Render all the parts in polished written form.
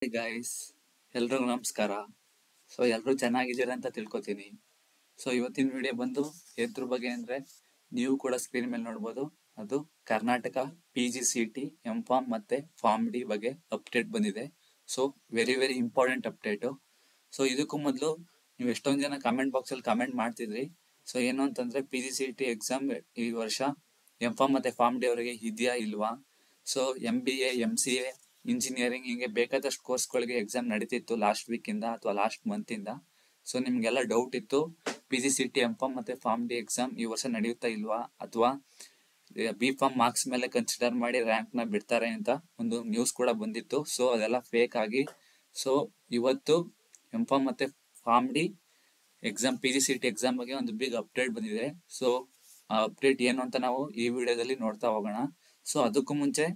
Guys, ಎಲ್ರಿಗೂ ನಮಸ್ಕಾರ. ಎಲ್ಲರೂ ಚೆನ್ನಾಗಿದ್ದೀರಾ ಅಂತ ತಿಳ್ಕೊತೀನಿ. ಇವತ್ತಿನ ವಿಡಿಯೋ ಬಂದು ಎದ್ರ ಬಗ್ಗೆ ಅಂದರೆ, ನೀವು ಕೂಡ ಸ್ಕ್ರೀನ್ ಮೇಲೆ ನೋಡ್ಬೋದು. ಅದು ಕರ್ನಾಟಕ PGCET M.Pharm ಮತ್ತು ಫಾರ್ಮ್ ಡಿ ಬಗ್ಗೆ ಅಪ್ಡೇಟ್ ಬಂದಿದೆ. Very very important update. ಇದಕ್ಕೂ ಮೊದಲು ನೀವು ಎಷ್ಟೊಂದು ಜನ ಕಮೆಂಟ್ ಬಾಕ್ಸಲ್ಲಿ ಕಮೆಂಟ್ ಮಾಡ್ತಿದ್ರಿ. ಏನು ಅಂತಂದರೆ, PGCET ಎಕ್ಸಾಮ್ ಈ ವರ್ಷ M.Pharm ಮತ್ತು ಫಾರ್ಮ್ ಡಿ ಅವರಿಗೆ ಇದೆಯಾ ಇಲ್ವಾ. MBA MCA ಇಂಜಿನಿಯರಿಂಗ್ ಹಿಂಗೆ ಬೇಕಾದಷ್ಟು ಕೋರ್ಸ್ಗಳಿಗೆ ಎಕ್ಸಾಮ್ ನಡೀತಿತ್ತು ಲಾಸ್ಟ್ ವೀಕಿಂದ ಅಥವಾ ಲಾಸ್ಟ್ ಮಂತಿಂದ. ನಿಮಗೆಲ್ಲ ಡೌಟ್ ಇತ್ತು, PGCET M.Pharm ಮತ್ತು ಫಾರ್ಮ್ ಡಿ ಎಕ್ಸಾಮ್ ಈ ವರ್ಷ ನಡೆಯುತ್ತಾ ಇಲ್ವಾ, ಅಥವಾ B.Pharm ಮಾರ್ಕ್ಸ್ ಮೇಲೆ ಕನ್ಸಿಡರ್ ಮಾಡಿ ರ್ಯಾಂಕ್ನ ಬಿಡ್ತಾರೆ ಅಂತ ಒಂದು ನ್ಯೂಸ್ ಕೂಡ ಬಂದಿತ್ತು. ಅದೆಲ್ಲ ಫೇಕ್ ಆಗಿ ಇವತ್ತು M.Pharm ಮತ್ತು pharm D exam PGCET exam ಬಗ್ಗೆ ಒಂದು ಬಿಗ್ ಅಪ್ಡೇಟ್ ಬಂದಿದೆ. ಆ ಅಪ್ಡೇಟ್ ಏನು ಅಂತ ನಾವು ಈ ವಿಡಿಯೋದಲ್ಲಿ ನೋಡ್ತಾ ಹೋಗೋಣ. ಅದಕ್ಕೂ ಮುಂಚೆ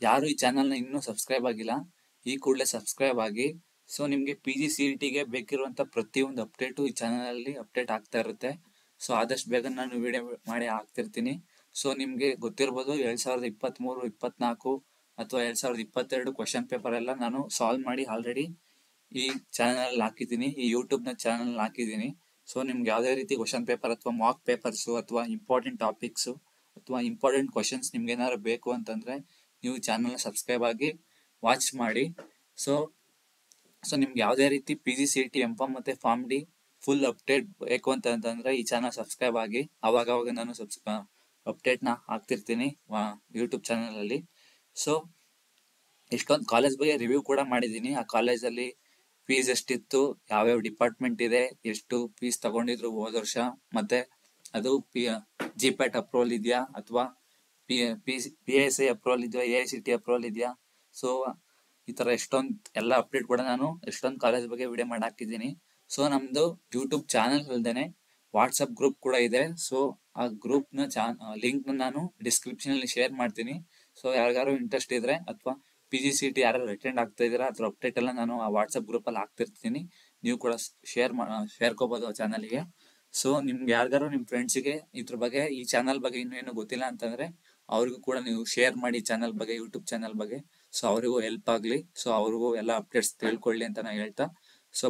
ಯಾರು ಈ ಚಾನಲ್ನ ಇನ್ನೂ ಸಬ್ಸ್ಕ್ರೈಬ್ ಆಗಿಲ್ಲ, ಈ ಕೂಡಲೇ ಸಬ್ಸ್ಕ್ರೈಬ್ ಆಗಿ. ನಿಮಗೆ PGCETಗೆ ಬೇಕಿರುವಂಥ ಪ್ರತಿಯೊಂದು ಅಪ್ಡೇಟು ಈ ಚಾನಲಲ್ಲಿ ಅಪ್ಡೇಟ್ ಆಗ್ತಾ ಇರುತ್ತೆ. ಆದಷ್ಟು ಬೇಗ ನಾನು ವಿಡಿಯೋ ಮಾಡಿ ಹಾಕ್ತಿರ್ತೀನಿ. ನಿಮಗೆ ಗೊತ್ತಿರ್ಬೋದು, 2023, 24 ಅಥವಾ 2022 ಕ್ವಶನ್ ಪೇಪರ್ ಎಲ್ಲ ನಾನು ಸಾಲ್ವ್ ಮಾಡಿ ಆಲ್ರೆಡಿ ಈ ಚಾನಲಲ್ಲಿ ಹಾಕಿದ್ದೀನಿ, ಈ ಯೂಟ್ಯೂಬ್ನ ಚಾನಲ್ ಹಾಕಿದ್ದೀನಿ. ನಿಮ್ಗೆ ಯಾವುದೇ ರೀತಿ ಕ್ವಶನ್ ಪೇಪರ್ ಅಥವಾ ಮಾಕ್ ಪೇಪರ್ಸು ಅಥವಾ ಇಂಪಾರ್ಟೆಂಟ್ ಟಾಪಿಕ್ಸು ಅಥವಾ ಇಂಪಾರ್ಟೆಂಟ್ ಕ್ವಶನ್ಸ್ ನಿಮ್ಗೆ ಏನಾದ್ರು ಬೇಕು ಅಂತಂದರೆ ನೀವು ಚಾನಲ್ನ ಸಬ್ಸ್ಕ್ರೈಬ್ ಆಗಿ ವಾಚ್ ಮಾಡಿ. ನಿಮ್ಗೆ ಯಾವುದೇ ರೀತಿ PGCET M.Pharm ಮತ್ತು ಫಾರ್ಮ್ ಡಿ ಫುಲ್ ಅಪ್ಡೇಟ್ ಬೇಕು ಅಂತಂದರೆ ಈ ಚಾನಲ್ ಸಬ್ಸ್ಕ್ರೈಬ್ ಆಗಿ. ಅವಾಗ ನಾನು ಅಪ್ಡೇಟ್ನ ಹಾಕ್ತಿರ್ತೀನಿ ಯೂಟ್ಯೂಬ್ ಚಾನಲಲ್ಲಿ. ಎಷ್ಟೊಂದು ಕಾಲೇಜ್ ಬಗ್ಗೆ ರಿವ್ಯೂ ಕೂಡ ಮಾಡಿದ್ದೀನಿ. ಆ ಕಾಲೇಜಲ್ಲಿ ಫೀಸ್ ಎಷ್ಟಿತ್ತು, ಯಾವ್ಯಾವ ಡಿಪಾರ್ಟ್ಮೆಂಟ್ ಇದೆ, ಎಷ್ಟು ಫೀಸ್ ತಗೊಂಡಿದ್ರು ಹೋದ ವರ್ಷ, ಮತ್ತು ಅದು GPAT ಅಪ್ರೂವಲ್ ಇದೆಯಾ ಅಥವಾ PSI ಅಪ್ರೂವಲ್ ಇದೆಯಾ, AICT ಅಪ್ರೂವಲ್ ಇದೆಯಾ. ಈ ಥರ ಎಷ್ಟೊಂದು ಎಲ್ಲ ಅಪ್ಡೇಟ್ ಕೂಡ ನಾನು ಎಷ್ಟೊಂದು ಕಾಲೇಜ್ ಬಗ್ಗೆ ವಿಡಿಯೋ ಮಾಡಿ ಹಾಕಿದ್ದೀನಿ. ನಮ್ಮದು ಯೂಟ್ಯೂಬ್ ಚಾನಲ್ ಅಲ್ಲದೆ ವಾಟ್ಸಪ್ ಗ್ರೂಪ್ ಕೂಡ ಇದೆ. ಆ ಗ್ರೂಪ್ನ ಲಿಂಕ್ನ ನಾನು ಡಿಸ್ಕ್ರಿಪ್ಷನಲ್ಲಿ ಶೇರ್ ಮಾಡ್ತೀನಿ. ಯಾರಿಗಾರು ಇಂಟ್ರೆಸ್ಟ್ ಇದ್ದರೆ ಅಥವಾ PGCET ಯಾರು ಅಟೆಂಡ್ ಆಗ್ತಾ ಇದ್ದೀರಾ ಅದ್ರ ಅಪ್ಡೇಟ್ ಎಲ್ಲ ನಾನು ಆ ವಾಟ್ಸಪ್ ಗ್ರೂಪಲ್ಲಿ ಹಾಕ್ತಿರ್ತೀನಿ. ನೀವು ಕೂಡ ಶೇರ್ಕೋಬೋದು ಆ ಚಾನಲ್ಗೆ. ನಿಮ್ಗೆ ಯಾರಿಗಾರು ನಿಮ್ಮ ಫ್ರೆಂಡ್ಸಿಗೆ ಇದ್ರ ಬಗ್ಗೆ, ಈ ಚಾನಲ್ ಬಗ್ಗೆ ಇನ್ನೇನು ಗೊತ್ತಿಲ್ಲ ಅಂತಂದರೆ ಅವ್ರಿಗೂ ಕೂಡ ನೀವು ಶೇರ್ ಮಾಡಿ ಚಾನಲ್ ಬಗ್ಗೆ, ಯೂಟ್ಯೂಬ್ ಚಾನಲ್ ಬಗ್ಗೆ. ಅವರಿಗೂ ಹೆಲ್ಪ್ ಆಗಲಿ, ಅವ್ರಿಗೂ ಎಲ್ಲ ಅಪ್ಡೇಟ್ಸ್ ತಿಳ್ಕೊಳ್ಳಿ ಅಂತ ನಾನು ಹೇಳ್ತಾ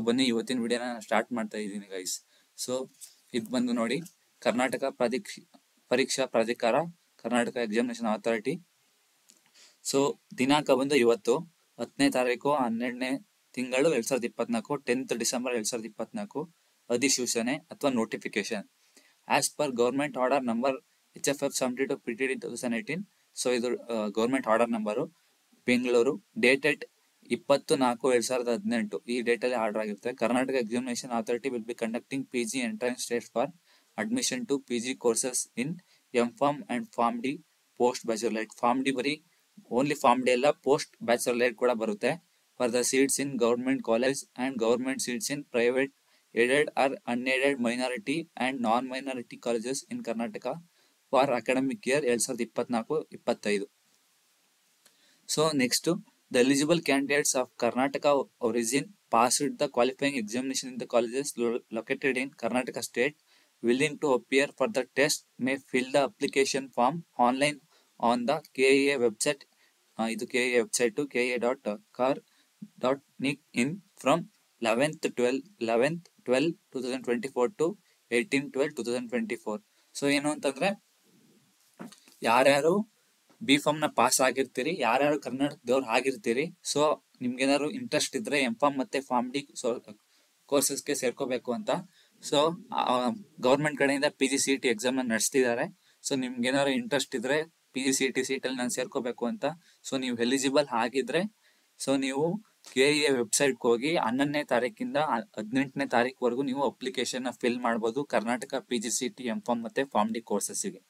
ಬನ್ನಿ ಇವತ್ತಿನ ವಿಡಿಯೋನ ಸ್ಟಾರ್ಟ್ ಮಾಡ್ತಾ ಇದ್ದೀನಿ ಗೈಸ್. ಇದು ಬಂದು ನೋಡಿ, ಕರ್ನಾಟಕ ಪರೀಕ್ಷಾ ಪ್ರಾಧಿಕಾರ, ಕರ್ನಾಟಕ ಎಕ್ಸಾಮಿನೇಷನ್ ಅಥಾರಿಟಿ. ದಿನಾಂಕ ಬಂದು ಇವತ್ತು 10ನೇ ತಾರೀಕು 12ನೇ ತಿಂಗಳು 2024, 10th ಡಿಸೆಂಬರ್ 2024. ಅಧಿಸೂಚನೆ ಅಥವಾ notification as per government order number HFF 72 PTD 2018. ಇದು government order number, Bengaluru, dated 20/4/2018. ಈ ಡೇಟಲ್ಲಿ ಆರ್ಡರ್ ಆಗಿರುತ್ತೆ. Karnataka examination authority will be conducting PG entrance test for admission to PG courses in M.Pharm and pharm D post bachelor. Pharm D ಬರೀ only pharm D ಎಲ್ಲ, post bachelor ಕೂಡ ಬರುತ್ತೆ. For the seats in government college and government seats in private aided or unaided minority and non-minority colleges in Karnataka for academic year 2024-25. Next, the eligible candidates of Karnataka origin passed the qualifying examination in the colleges located in Karnataka state willing to appear for the test may fill the application form online on the KEA website. ಇದು KEA website kea.kar.nic.in from 11/12/2024 to 18/12/2024. ಏನು ಅಂತಂದ್ರೆ, ಯಾರ್ಯಾರು B.Pharm pass ಆಗಿರ್ತೀರಿ, ಯಾರ್ಯಾರು ಕರ್ನಾಟಕದವ್ರು ಆಗಿರ್ತೀರಿ, ನಿಮ್ಗೇನಾದ್ರು interest ಇದ್ರೆ M.Pharm ಮತ್ತೆ form D ಕೋರ್ಸಸ್ಗೆ ಸೇರ್ಕೋಬೇಕು ಅಂತ, government ಕಡೆಯಿಂದ PGCET ಎಕ್ಸಾಮ್ನ ನಡೆಸ್ತಿದ್ದಾರೆ. ನಿಮ್ಗೇನಾದ್ರು interest ಇದ್ರೆ PGCET ಸೀಟಲ್ಲಿ ನಾನು ಸೇರ್ಕೋಬೇಕು ಅಂತ, ನೀವು ಎಲಿಜಿಬಲ್ ಆಗಿದ್ರೆ ನೀವು KEA ವೆಬ್ಸೈಟ್ಗೆ ಹೋಗಿ 11ನೇ ತಾರೀಕಿಂದ 18ನೇ ತಾರೀಕುವರೆಗೂ ನೀವು ಅಪ್ಲಿಕೇಶನ್ನ ಫಿಲ್ ಮಾಡ್ಬೋದು ಕರ್ನಾಟಕ PGCET M.Pharm ಮತ್ತು ಫಾರ್ಮ್ ಡಿ ಕೋರ್ಸಸ್ಗೆ.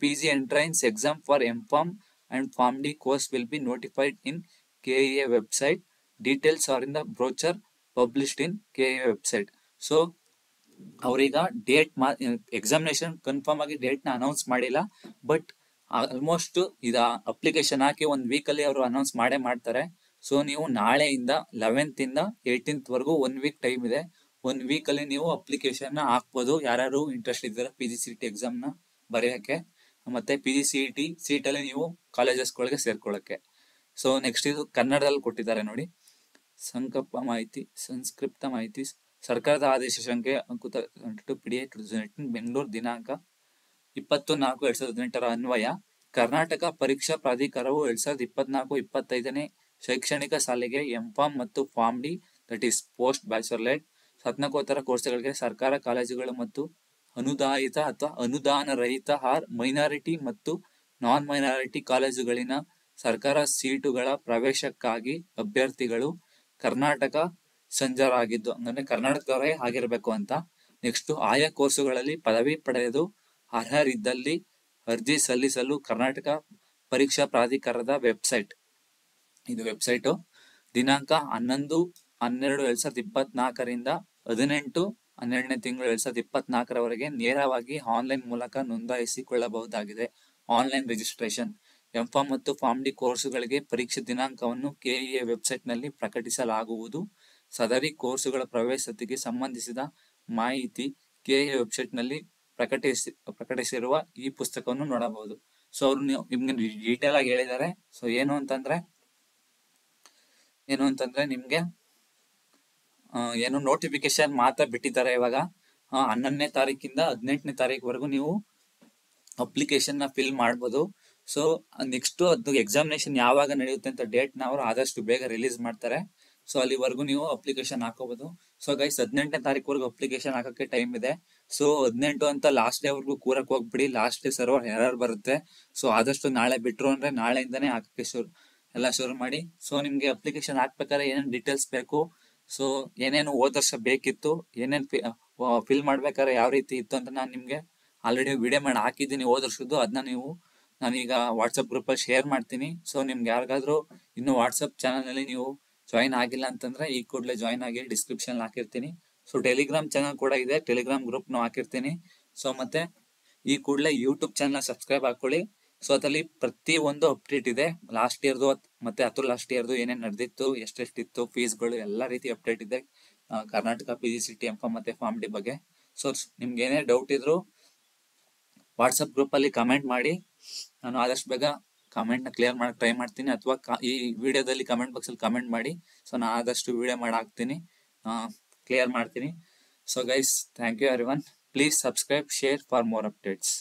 PG entrance exam for M.Pharm and pharm D course will be notified in KEA website. Details are in the brochure published in KEA website. ಅವ್ರೀಗ ಎಕ್ಸಾಮಿನೇಷನ್ ಕನ್ಫರ್ಮ್ ಆಗಿ ಡೇಟ್ನ announce ಮಾಡಿಲ್ಲ, but almost ಇದು application ಹಾಕಿ 1 ವೀಕಲ್ಲಿ ಅವರು announce ಮಾಡ್ತಾರೆ. ನೀವು ನಾಳೆಯಿಂದ 11th ಇಂದ 18th ವರೆಗೂ 1 ವೀಕ್ ಟೈಮ್ ಇದೆ. 1 ವೀಕಲ್ಲಿ ನೀವು ಅಪ್ಲಿಕೇಶನ್ನ ಹಾಕ್ಬೋದು, ಯಾರ್ಯಾರು ಇಂಟ್ರೆಸ್ಟ್ ಇದ್ದಾರೆ PGCET ಎಕ್ಸಾಮ್ನ ಬರೆಯೋಕ್ಕೆ, ಮತ್ತು PGCET ಸೀಟಲ್ಲಿ ನೀವು ಕಾಲೇಜಸ್ಗಳಿಗೆ ಸೇರ್ಕೊಳ್ಳೋಕ್ಕೆ. ಸೊ ನೆಕ್ಸ್ಟ್ ಇದು ಕನ್ನಡದಲ್ಲಿ ಕೊಟ್ಟಿದ್ದಾರೆ ನೋಡಿ. ಸಂಸ್ಕೃತ ಮಾಹಿತಿ ಸರ್ಕಾರದ ಆದೇಶ ಸಂಖ್ಯೆ ಅಂಕುತ PDA 2018 ಬೆಂಗಳೂರು ದಿನಾಂಕ 20/4/2018 ಅನ್ವಯ ಕರ್ನಾಟಕ ಪರೀಕ್ಷಾ ಪ್ರಾಧಿಕಾರವು 2024-25ನೇ ಶೈಕ್ಷಣಿಕ ಸಾಲಿಗೆ ಎಂಫಾರ್ಮ್ ಮತ್ತು pharm D that is post bachelor ಸ್ನಾತಕೋತ್ತರ ಕೋರ್ಸ್ಗಳಿಗೆ ಸರ್ಕಾರ ಕಾಲೇಜುಗಳು ಮತ್ತು ಅನುದಾಯಿತ ಅಥವಾ ಅನುದಾನ ರಹಿತ ಮೈನಾರಿಟಿ ಮತ್ತು ನಾನ್ ಮೈನಾರಿಟಿ ಕಾಲೇಜುಗಳಿನ ಸರ್ಕಾರ ಸೀಟುಗಳ ಪ್ರವೇಶಕ್ಕಾಗಿ ಅಭ್ಯರ್ಥಿಗಳು ಕರ್ನಾಟಕ ಸಂಜರಾಗಿದ್ದು ಅಂದ್ರೆ ಕರ್ನಾಟಕದವರೇ ಆಗಿರ್ಬೇಕು ಅಂತ. ನೆಕ್ಸ್ಟ್ ಆಯಾ ಕೋರ್ಸುಗಳಲ್ಲಿ ಪದವಿ ಪಡೆದು ಅರ್ಹರಿದ್ದಲ್ಲಿ ಅರ್ಜಿ ಸಲ್ಲಿಸಲು ಕರ್ನಾಟಕ ಪರೀಕ್ಷಾ ಪ್ರಾಧಿಕಾರದ ವೆಬ್ಸೈಟ್, ಇದು ವೆಬ್ಸೈಟು ದಿನಾಂಕ 11/12/2024ರಿಂದ 18/12ನೇ ತಿಂಗಳು 2024ರವರೆಗೆ ನೇರವಾಗಿ ಆನ್ಲೈನ್ ಮೂಲಕ ನೋಂದಾಯಿಸಿಕೊಳ್ಳಬಹುದಾಗಿದೆ. ಆನ್ಲೈನ್ ರಿಜಿಸ್ಟ್ರೇಷನ್ ಎಂಫಾರ್ಮ್ ಮತ್ತು ಫಾರ್ಮ್ ಡಿ ಕೋರ್ಸುಗಳಿಗೆ ಪರೀಕ್ಷೆ ದಿನಾಂಕವನ್ನು ಕೆಇಎ ವೆಬ್ಸೈಟ್ನಲ್ಲಿ ಪ್ರಕಟಿಸಲಾಗುವುದು. ಸದರಿ ಕೋರ್ಸುಗಳ ಪ್ರವೇಶತೆಗೆ ಸಂಬಂಧಿಸಿದ ಮಾಹಿತಿ ಕೆಇಎ ವೆಬ್ಸೈಟ್ನಲ್ಲಿ ಪ್ರಕಟಿಸಿರುವ ಈ ಪುಸ್ತಕವನ್ನು ನೋಡಬಹುದು. ಸೊ ಅವರು ನಿಮ್ಗೆ ಡೀಟೇಲ್ ಆಗಿ ಹೇಳಿದ್ದಾರೆ. ಸೊ ಏನು ಅಂತಂದ್ರೆ ನಿಮ್ಗೆ ಏನು ನೋಟಿಫಿಕೇಶನ್ ಮಾತ್ರ ಬಿಟ್ಟಿದ್ದಾರೆ. ಇವಾಗ 11ನೇ ತಾರೀಕಿಂದ 18ನೇ ತಾರೀಕುವರೆಗೂ ನೀವು ಅಪ್ಲಿಕೇಶನ್ ನ ಫಿಲ್ ಮಾಡ್ಬೋದು. ಸೊ ನೆಕ್ಸ್ಟ್ ಅದು ಎಕ್ಸಾಮಿನೇಷನ್ ಯಾವಾಗ ನಡೆಯುತ್ತೆ ಅಂತ ಡೇಟ್ ನ ಅವರು ಆದಷ್ಟು ಬೇಗ ರಿಲೀಸ್ ಮಾಡ್ತಾರೆ. ಸೊ ಅಲ್ಲಿವರೆಗೂ ನೀವು ಅಪ್ಲಿಕೇಶನ್ ಹಾಕೋಬಹುದು. ಸೊ ಗೈಸ್ 18ನೇ ತಾರೀಕುವರೆಗೂ ಅಪ್ಲಿಕೇಶನ್ ಹಾಕಕ್ಕೆ ಟೈಮ್ ಇದೆ. ಸೊ 18 ಅಂತ ಲಾಸ್ಟ್ ಡೇ ವರ್ಗೂ ಕೂರಕ್ ಹೋಗ್ಬಿಡಿ, ಲಾಸ್ಟ್ ಡೇ ಸರ್ವರ್ ಎರರ್ ಬರುತ್ತೆ. ಸೊ ಆದಷ್ಟು ನಾಳೆ ಬಿಟ್ರು ಅಂದ್ರೆ ನಾಳೆಯಿಂದಾನೇ ಹಾಕಕ್ಕೆ ಶುರು ಮಾಡಿ. ಸೊ ನಿಮ್ಗೆ ಅಪ್ಲಿಕೇಶನ್ ಹಾಕ್ಬೇಕಾದ್ರೆ ಏನೇನು ಡೀಟೇಲ್ಸ್ ಬೇಕು, ಸೊ ಏನೇನು ಹೋದ ವರ್ಷ ಬೇಕಿತ್ತು, ಏನೇನು ಫಿಲ್ ಮಾಡ್ಬೇಕಾದ್ರೆ ಯಾವ ರೀತಿ ಇತ್ತು ಅಂತ ನಾನು ನಿಮ್ಗೆ ಆಲ್ರೆಡಿ ವಿಡಿಯೋ ಮಾಡಿ ಹಾಕಿದ್ದೀನಿ ಹೋದ ವರ್ಷದ್ದು. ಅದನ್ನ ನಾನೀಗ ವಾಟ್ಸಪ್ ಗ್ರೂಪ್ ಅಲ್ಲಿ ಶೇರ್ ಮಾಡ್ತೀನಿ. ಸೊ ನಿಮ್ಗೆ ಯಾರಿಗಾದ್ರೂ ಇನ್ನು ವಾಟ್ಸಪ್ ಚಾನಲ್ ನಲ್ಲಿ ನೀವು ಜಾಯಿನ್ ಆಗಿಲ್ಲ ಅಂತಂದ್ರೆ ಈ ಕೂಡಲೇ ಜಾಯಿನ್ ಆಗಿ, ಡಿಸ್ಕ್ರಿಪ್ಷನ್ ಹಾಕಿರ್ತೀನಿ. ಸೊ ಟೆಲಿಗ್ರಾಮ್ ಚಾನಲ್ ಕೂಡ ಇದೆ, ಟೆಲಿಗ್ರಾಮ್ ಗ್ರೂಪ್ ಹಾಕಿರ್ತೀನಿ. ಸೊ ಮತ್ತೆ ಈ ಕೂಡಲೇ ಯೂಟ್ಯೂಬ್ ಚಾನಲ್ ಸಬ್ಸ್ಕ್ರೈಬ್ ಹಾಕೊಳ್ಳಿ. ಸೊ ಅದ್ರಲ್ಲಿ ಪ್ರತಿ ಒಂದು ಅಪ್ಡೇಟ್ ಇದೆ, ಲಾಸ್ಟ್ ಇಯರ್ದು ಮತ್ತೆ ಲಾಸ್ಟ್ ಇಯರ್ದು ಏನೇನು ನಡೆದಿತ್ತು, ಎಷ್ಟೆಷ್ಟಿತ್ತು ಫೀಸ್ಗಳು, ಎಲ್ಲ ರೀತಿ ಅಪ್ಡೇಟ್ ಇದೆ ಕರ್ನಾಟಕ PGCET ಎಂಫಾರ್ಮ್ ಮತ್ತೆ ಫಾರ್ಮ್ ಡಿ ಬಗ್ಗೆ. ಸೊ ನಿಮ್ಗೆ ಏನೇ ಡೌಟ್ ಇದ್ರು ವಾಟ್ಸಪ್ ಗ್ರೂಪ್ ಅಲ್ಲಿ ಕಮೆಂಟ್ ಮಾಡಿ, ನಾನು ಆದಷ್ಟು ಬೇಗ ಕಮೆಂಟ್ ನ ಕ್ಲಿಯರ್ ಮಾಡಕ್ ಟ್ರೈ ಮಾಡ್ತೀನಿ. ಅಥವಾ ಈ ವಿಡಿಯೋದಲ್ಲಿ ಕಮೆಂಟ್ ಬಾಕ್ಸ್ ಅಲ್ಲಿ ಕಮೆಂಟ್ ಮಾಡಿ. ಸೊ ನಾನು ಆದಷ್ಟು ವಿಡಿಯೋ ಮಾಡಿ ಹಾಕ್ತೀನಿ, ಕ್ಲಿಯರ್ ಮಾಡ್ತೀನಿ. So guys, thank you everyone. Please subscribe, share for more updates.